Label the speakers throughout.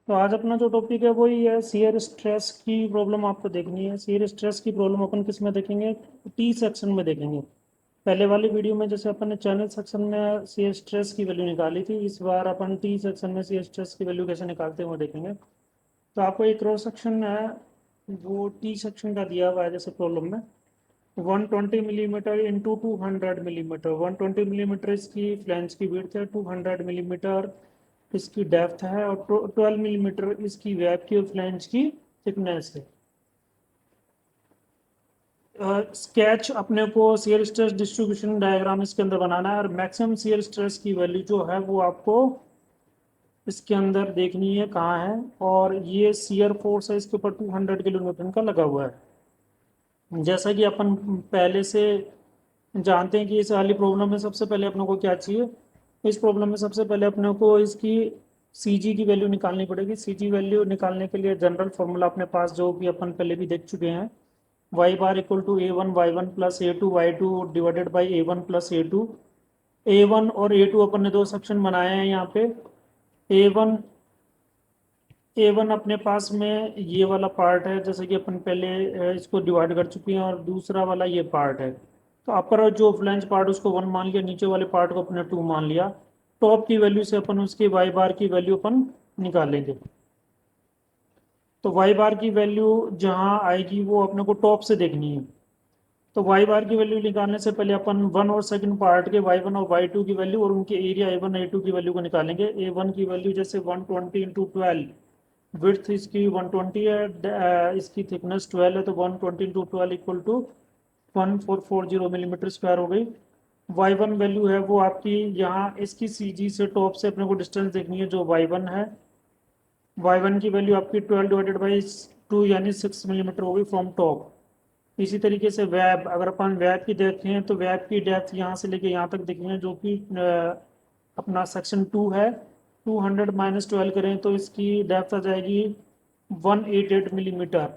Speaker 1: तो आज अपना जो टॉपिक है वही है शियर स्ट्रेस की प्रॉब्लम आपको देखनी है। शियर स्ट्रेस की प्रॉब्लम अपन किस में देखेंगे? टी सेक्शन में देखेंगे। पहले वाली वीडियो में जैसे अपन ने चैनल सेक्शन में शियर स्ट्रेस की वैल्यू निकाली थी, इस बार अपन टी सेक्शन में शियर स्ट्रेस की वैल्यू कैसे निकालते हैं वो देखेंगे। तो आपको एक क्रॉस सेक्शन है, वो टी सेक्शन का दिया हुआ है जैसे प्रॉब्लम में 120 मिलीमीटर इंटू 200 मिलीमीटर। 120 मिलीमीटर इसकी फ्लैंज की विड्थ है, 200 मिलीमीटर इसकी डेप्थ है, और 12 मिलीमीटर इसकी वेब की और फ्लैंज की थिकनेस है। स्केच अपने को शियर स्ट्रेस डिस्ट्रीब्यूशन डायग्राम इसके अंदर बनाना है, और मैक्सिमम शियर स्ट्रेस की वैल्यू जो है वो आपको इसके अंदर देखनी है कहाँ है। और ये शियर फोर्स है इसके ऊपर 200 किलो न्यूटन का लगा हुआ है। जैसा कि अपन पहले से जानते हैं कि इस वाली प्रॉब्लम में सबसे पहले अपने को क्या चाहिए। इस प्रॉब्लम में सबसे पहले अपने को इसकी सी जी की वैल्यू निकालनी पड़ेगी। सी जी वैल्यू निकालने के लिए जनरल फॉर्मूला अपने पास जो कि अपन पहले भी देख चुके हैं, Y bar equal to A1 Y1 plus A2 Y2 divided by A1 plus A2। A1 और A2 अपन ने दो सेक्शन बनाए हैं यहाँ पे। A1 A1 अपने पास में ये वाला पार्ट है, जैसे कि अपन पहले इसको डिवाइड कर चुके हैं, और दूसरा वाला ये पार्ट है। तो अपर जो फ्लैंज पार्ट उसको 1 मान लिया, नीचे वाले पार्ट को अपने 2 मान लिया। टॉप की वैल्यू से अपन उसकी वाई बार की वैल्यू अपन निकालेंगे। तो वाई बार की वैल्यू जहाँ आएगी वो अपने को टॉप से देखनी है। तो वाई बार की वैल्यू निकालने से पहले अपन वन और सेकंड पार्ट के वाई 1 और वाई 2 की वैल्यू और उनके एरिया A1 A2 की वैल्यू को निकालेंगे। A1 की वैल्यू जैसे 120 इंटू 12, विड्थ इसकी 120 है, इसकी थिकनेस 12 है, तो 120 into 12 equal to 1440 millimetre square हो गई। वाई 1 वैल्यू है वो आपकी यहाँ इसकी सी जी से टॉप से अपने को डिस्टेंस देखनी है जो वाई 1 है। वाई 1 की वैल्यू आपकी 12 डिवाइडेड बाई 2 यानी 6 मिलीमीटर होगी फ्रॉम टॉप। इसी तरीके से वेब, अगर अपन वेब की देखें तो वेब की डेप्थ यहाँ से लेके यहाँ तक देखेंगे, जो कि अपना सेक्शन 2 है। 200 - 12 करें तो इसकी डेप्थ आ जाएगी 188 मिलीमीटर।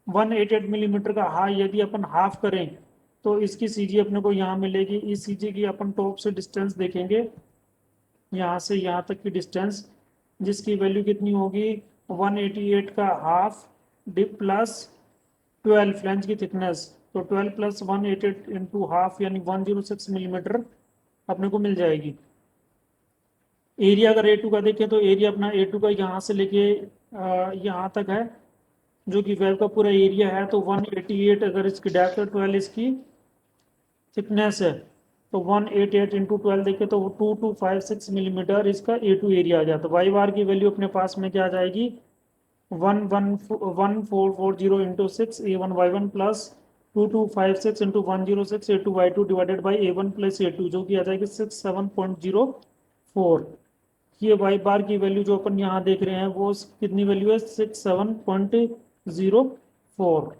Speaker 1: 188 मिलीमीटर का यदि अपन हाफ करें तो इसकी सीजी अपने को यहाँ मिलेगी। इस सीजी की अपन टॉप से डिस्टेंस देखेंगे, यहाँ से यहाँ तक की डिस्टेंस, जिसकी वैल्यू कितनी होगी 188 का हाफ डी प्लस 12 फ्लैंज की थिकनेस। तो 12 प्लस 188 इंटू हाफ यानी 106 मिलीमीटर अपने को मिल जाएगी। एरिया अगर A2 का देखें तो एरिया अपना A2 का यहाँ से लेके यहाँ तक है, जो कि वेब का पूरा एरिया है। तो 188 अगर इसकी डेप्थ है, 12 इसकी थिकनेस है, तो 188 इंटू 12 देखें तो 2256 मिलीमीटर इसका A2 एरिया आ जाता है। वाई बार की वैल्यू अपने पास में क्या आ जाएगी 11440 into 6 A1 Y1 plus 2256 into 106 A2 Y2 divided by A1 plus A2, जो कि आ जाएगी 67.04। ये वाई बार की वैल्यू जो अपन यहाँ देख रहे हैं वो कितनी वैल्यू है 67.04।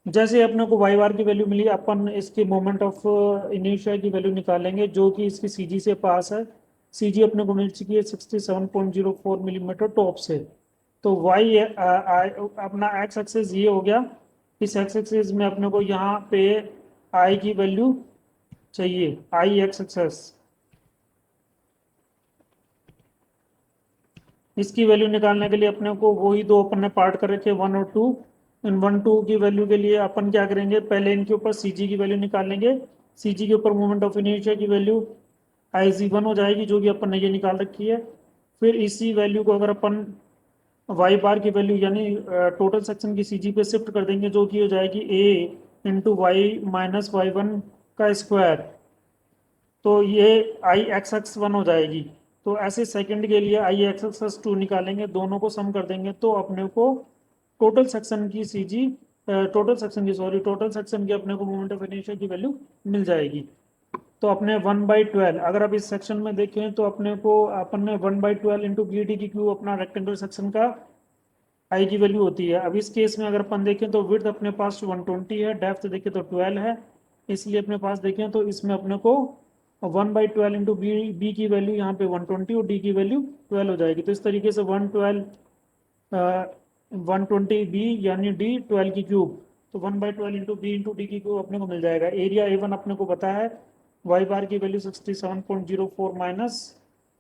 Speaker 1: जैसे अपने को वाई बार की वैल्यू मिली, अपन इसके मोमेंट ऑफ इनर्शिया की वैल्यू निकालेंगे जो कि इसकी सीजी से पास है। सीजी अपने को मिल चुकी है 67.04 मिलीमीटर टॉप से। तो वाई अपना एक्स एक्सिस ये हो गया। इस एक्स एक्सिस में अपने को यहाँ पे आई की वैल्यू चाहिए, आई एक्स एक्सेस। इसकी वैल्यू निकालने के लिए अपने को वही दो अपन ने पार्ट कर रखे 1 और 2। इन 1 2 की वैल्यू के लिए अपन क्या करेंगे, पहले इनके ऊपर सीजी की वैल्यू निकाल लेंगे। सीजी के ऊपर मोमेंट ऑफ इनर्शिया की वैल्यू IG1 हो जाएगी, जो कि अपन ने ये निकाल रखी है। फिर इसी वैल्यू को अगर अपन वाई बार की वैल्यू यानी टोटल सेक्शन की सीजी पे शिफ्ट कर देंगे, जो कि हो जाएगी A इंटू Y - Y1 का स्क्वायर। तो ये IXX1 हो जाएगी। तो ऐसे सेकंड के लिए IXX2 निकालेंगे, दोनों को सम कर देंगे तो अपने को टोटल सेक्शन की सीजी टोटल सेक्शन की अपने को मोमेंट ऑफ इनर्शिया की वैल्यू मिल जाएगी। तो अपने 1/12 अगर आप इस सेक्शन में देखें तो अपने को अपन ने 1/12 इंटू BD की क्यू अपना रेक्टेंगुलर सेक्शन का आई की वैल्यू होती है। अब इस केस में अगर अपन देखें तो विड्थ अपने पास 120 है, डेप्थ देखें तो 12 है, इसलिए अपने पास देखें तो इसमें अपने को 1/12 इंटू बी की वैल्यू यहाँ पे 120 और डी की वैल्यू 12 हो जाएगी। तो इस तरीके से 120 यानी डी 12 की क्यूब। तो 1/12 इंटू बी इंटू डी की क्यूब अपने को मिल जाएगा। एरिया A1 अपने को पता है, वाई बार की वैल्यू 67.04 माइनस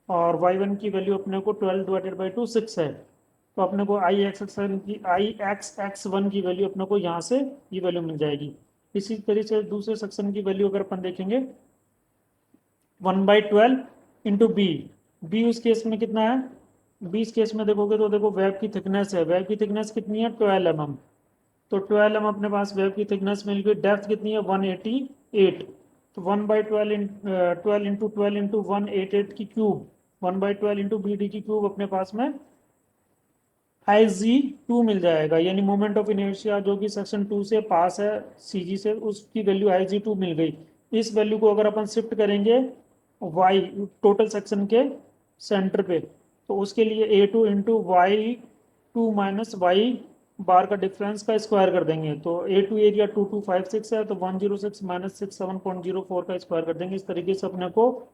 Speaker 1: और y1 की वैल्यू अपने को 12 डिवाइडेड बाई 2 6 है। तो अपने को आई एक्स वन की वैल्यू अपने को यहाँ से ये वैल्यू मिल जाएगी। इसी तरीके से दूसरे सेक्शन की वैल्यू अगर अपन देखेंगे 1/12 इंटू बी। बी उस केस में कितना है, बी इस केस में देखोगे तो देखो वेब की थिकनेस है, वेब की थिकनेस कितनी है 12 mm। तो 12 mm अपने पास वेब की थिकनेस मिल गई। डेप्थ कितनी है 188। तो 1/12 12 इंटू 12 इंटू 188 की क्यूब 1/12 इंटू बी डी की क्यूब अपने पास में IG2 मिल जाएगा। यानी मोमेंट ऑफ इनर्शिया जो कि सेक्शन 2 से पास है CG से, उसकी वैल्यू IG2 मिल गई। इस वैल्यू को अगर अपन शिफ्ट करेंगे y टोटल सेक्शन के सेंटर पे, तो उसके लिए A2 into Y2 minus Y बार का डिफरेंस का स्क्वायर कर देंगे। तो A2 एरिया 2256 है, तो 106 माइनस 67.04 का स्क्वायर कर देंगे। इस तरीके से अपने को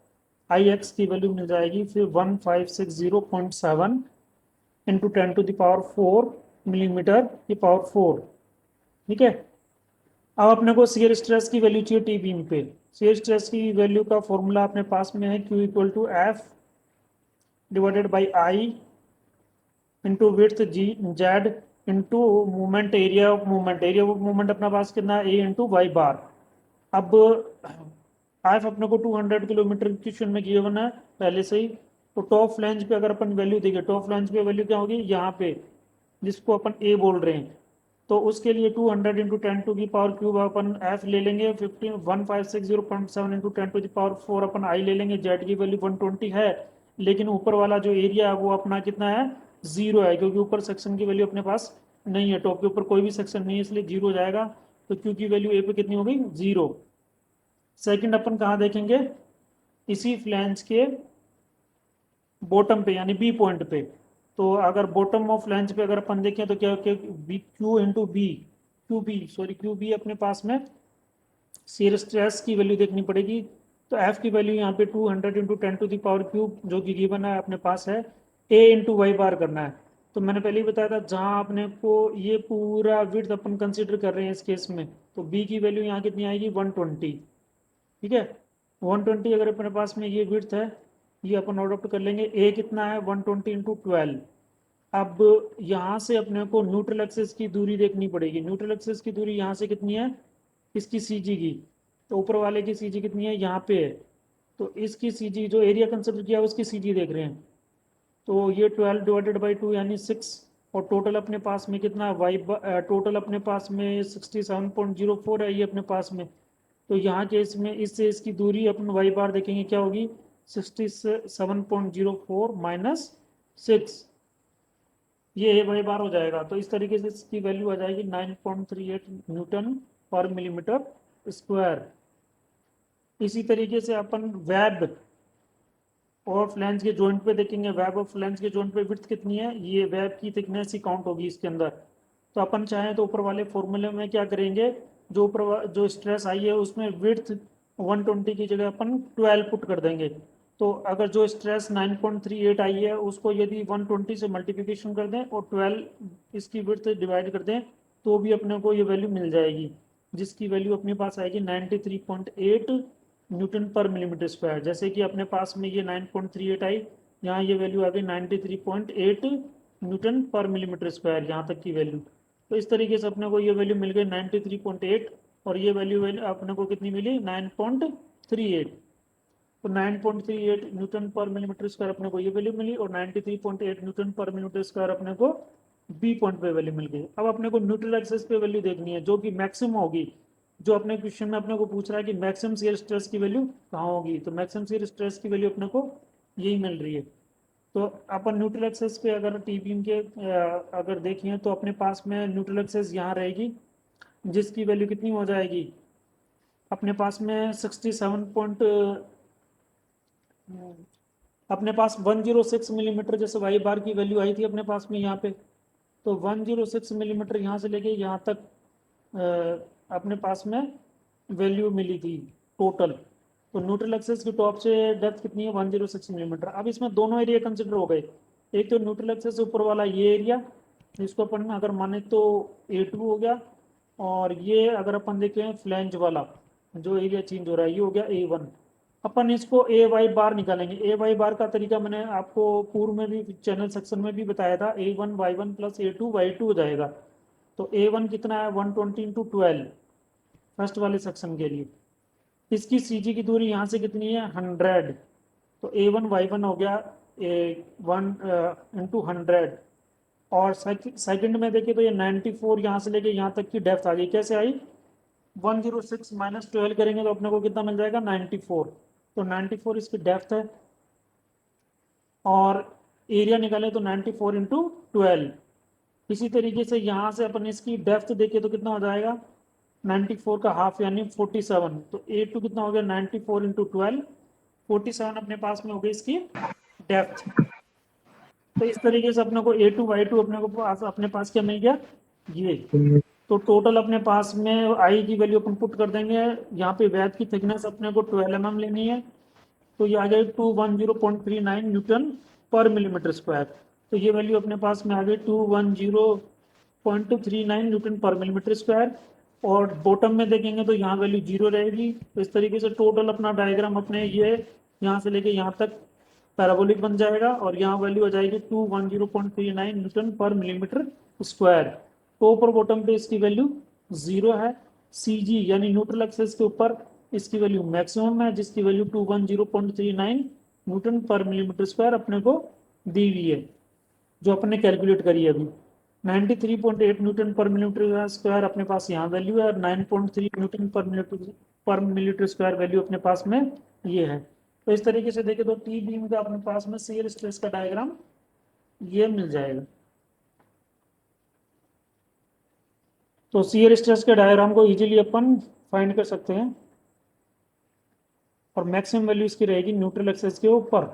Speaker 1: IX की वैल्यू मिल जाएगी फिर 1560.7 इंटू 10⁴ की पावर 4। ठीक है। अब अपने को शियर स्ट्रेस की वैल्यू चाहिए टी बीम पे। शियर स्ट्रेस की वैल्यू का फॉर्मूला अपने पास में है Q equal to F divided by I into width G Z into movement area of movement. Area of movement अपना पास कितना है A इंटू वाई बार। अब एफ अपने को 200 किलोमीटर क्वेश्चन में गिवन है पहले से ही। तो टॉप फ्लैंज पे अगर अपन वैल्यू देखें, टॉप फ्लैंज पे वैल्यू क्या होगी यहाँ पे, जिसको अपन ए बोल रहे हैं। तो उसके लिए 200 इंटू 10⁻³ अपन एफ ले लेंगे। 1560.7 इंटू 10⁴ अपन आई ले लेंगे। जेड की वैल्यू 120 है, लेकिन ऊपर वाला जो एरिया है वो अपना कितना है 0 है, क्योंकि ऊपर सेक्शन की वैल्यू अपने पास नहीं है। टॉप के ऊपर कोई भी सेक्शन नहीं है, इसलिए 0 जाएगा। तो क्यू की वैल्यू ए पे कितनी हो गई 0। सेकंड अपन कहाँ देखेंगे, इसी फ्लैंज के बॉटम पे यानी बी पॉइंट पे। तो अगर बॉटम ऑफ फ्लैंज पे अगर अपन देखें तो क्या B Q into B Q B अपने पास में शियर स्ट्रेस की वैल्यू देखनी पड़ेगी। तो एफ की वैल्यू यहाँ पे 200 इंटू 10⁻³ जो कि गिवन है अपने पास है ए इंटू वाई बार करना है। तो मैंने पहले ही बताया था जहाँ अपने को ये पूरा विड्थ अपन कंसिडर कर रहे हैं इस केस में, तो बी की वैल्यू यहाँ कितनी आएगी 120। ठीक है, 120 अगर अपने पास में ये विड्थ है, ये अपन नोट आउट कर लेंगे। ए कितना है 120 इंटू 12। अब यहाँ से अपने को न्यूट्रल एक्सिस की दूरी देखनी पड़ेगी। न्यूट्रल एक्सिस की दूरी यहाँ से कितनी है इसकी CG की, तो ऊपर वाले की CG कितनी है यहाँ पे है। तो इसकी CG जो एरिया कंसिडर किया उसकी CG देख रहे हैं। तो ये 12 डिवाइडेड बाई 2 यानी 6। और टोटल अपने पास में कितना वाई टोटल अपने पास में 67.04 है ये अपने पास में। तो यहाँ के इसमें इससे इसकी दूरी अपन वाई बार देखेंगे क्या होगी 67.04 माइनस 6, ये वाई बार हो जाएगा। तो इस तरीके से इसकी वैल्यू आ जाएगी 9.38 न्यूटन पर मिलीमीटर स्क्वायर। इसी तरीके से अपन वेब और फ्लैंज के जॉइंट पे देखेंगे। वेब और फ्लैंज के जॉइंट पे विड्थ कितनी है, ये वेब की थिकनेस ही काउंट होगी इसके अंदर। तो अपन चाहें तो ऊपर वाले फॉर्मूले में क्या करेंगे, जो जो स्ट्रेस आई है उसमें विड्थ 120 की जगह अपन 12 पुट कर देंगे। तो अगर जो स्ट्रेस 9.38 आई है उसको यदि 120 से मल्टीप्लिकेशन कर दें और 12 इसकी विड्थ डिवाइड कर दें, तो भी अपने को ये वैल्यू मिल जाएगी, जिसकी वैल्यू अपने पास आएगी 93.8 न्यूटन पर मिलीमीटर स्क्वायर। जैसे कि अपने पास में ये 9.38 आई, यहाँ ये वैल्यू आ गई 93.8 न्यूटन पर मिलीमीटर स्क्वायर, यहाँ तक की वैल्यू। तो इस तरीके से अपने को ये वैल्यू मिल गई 93.8, और ये वैल्यू अपने को कितनी मिली 9.38। तो 9.38 न्यूटन पर मिलीमीटर स्क्वायर अपने को ये वैल्यू मिली, और 93.8 न्यूटन पर मिलीमीटर स्क्वायर अपने को बी पॉइंट पे वैल्यू मिल गई। अब अपने को न्यूट्रल एक्सिस पे वैल्यू देखनी है जो कि मैक्सिमम होगी। जो अपने क्वेश्चन में अपने को पूछ रहा है कि मैक्सिमम शियर स्ट्रेस की वैल्यू कहाँ होगी, तो मैक्सिमम शियर स्ट्रेस की वैल्यू अपने को यही मिल रही है। तो अपन न्यूट्रल एक्सिस पे अगर टी बीम के अगर देखें तो अपने पास में न्यूट्रल एक्सिस यहाँ रहेगी, जिसकी वैल्यू कितनी हो जाएगी अपने पास में 67 पॉइंट अपने पास 106 मिलीमीटर जैसे वाई बार की वैल्यू आई थी अपने पास में यहाँ पे। तो 106 मिलीमीटर यहाँ से लेके यहाँ तक अपने पास में वैल्यू मिली थी टोटल। तो न्यूट्रल एक्सिस की टॉप से डेप्थ कितनी है 106 मिलीमीटर। अब इसमें दोनों एरिया कंसिडर हो गए। एक तो न्यूट्रल एक्सिस से ऊपर वाला ये एरिया, जिसको अपन अगर माने तो A2 हो गया, और ये अगर अपन देखें फ्लैंज वाला जो एरिया चेंज हो रहा है ये हो गया A1। अपन इसको ए वाई बार निकालेंगे। ए वाई बार का तरीका मैंने आपको पूर्व में भी चैनल सेक्शन में भी बताया था, A1 Y1 plus A2 Y2 हो जाएगा। तो A1 कितना है 120 इंटू 12 फर्स्ट वाले सेक्शन के लिए। इसकी CG की दूरी यहाँ से कितनी है 100, तो A1 Y1 हो गया A1 इंटू 100। और सेकंड में देखिए तो ये 94 यहाँ से लेके यहाँ तक की डेप्थ आ गई। कैसे आई, 106 माइनस 12 करेंगे तो अपने को कितना मिल जाएगा 94। तो 94 इसकी डेप्थ है, और एरिया निकाले तो 94 फोर इंटू 12। इसी तरीके से यहाँ से अपन इसकी डेप्थ देखें तो कितना हो जाएगा 94 का हाफ यानी 47। तो A2 कितना हो गया 94 फोर इंटू 12, 47 अपने पास में हो गई इसकी डेप्थ। तो इस तरीके से अपने को A2 Y2 अपने पास क्या मिल गया ये। तो टोटल अपने पास में आई की वैल्यू अपन पुट कर देंगे। यहाँ पे वैद की थिकनेस अपने को 12 mm लेनी है, तो ये आ गई 210.39 न्यूटन पर मिलीमीटर स्क्वायर। तो ये वैल्यू अपने पास में आ गई 210.39 न्यूटन पर मिलीमीटर स्क्वायर। और बॉटम में देखेंगे तो यहाँ वैल्यू 0 रहेगी। तो इस तरीके से टोटल अपना डायग्राम अपने ये यहाँ से लेके यहाँ तक पैराबोलिक बन जाएगा, और यहाँ वैल्यू आ जाएगी 210.39 न्यूटन पर मिलीमीटर स्क्वायर। टॉप और बॉटम पे इसकी वैल्यू 0 है। CG यानी न्यूट्रल एक्सेस के ऊपर इसकी वैल्यू मैक्सिमम है, जिसकी वैल्यू 210.39 न्यूटन पर मिलीमीटर स्क्वायर अपने को दी हुई है, जो अपने कैलकुलेट करी है अभी। 93.8 न्यूटन पर मिलीमीटर स्क्वायर अपने पास यहाँ वैल्यू है, और 9.3 न्यूटन पर मिलीमीटर स्क्वायर वैल्यू अपने पास में ये है। तो इस तरीके से देखें तो टी बीम का अपने पास में शियर स्ट्रेस का डायग्राम ये मिल जाएगा। तो शियर स्ट्रेस के डायग्राम को इजीली अपन फाइंड कर सकते हैं, और मैक्सिमम वैल्यू इसकी रहेगी न्यूट्रल एक्सेस के ऊपर।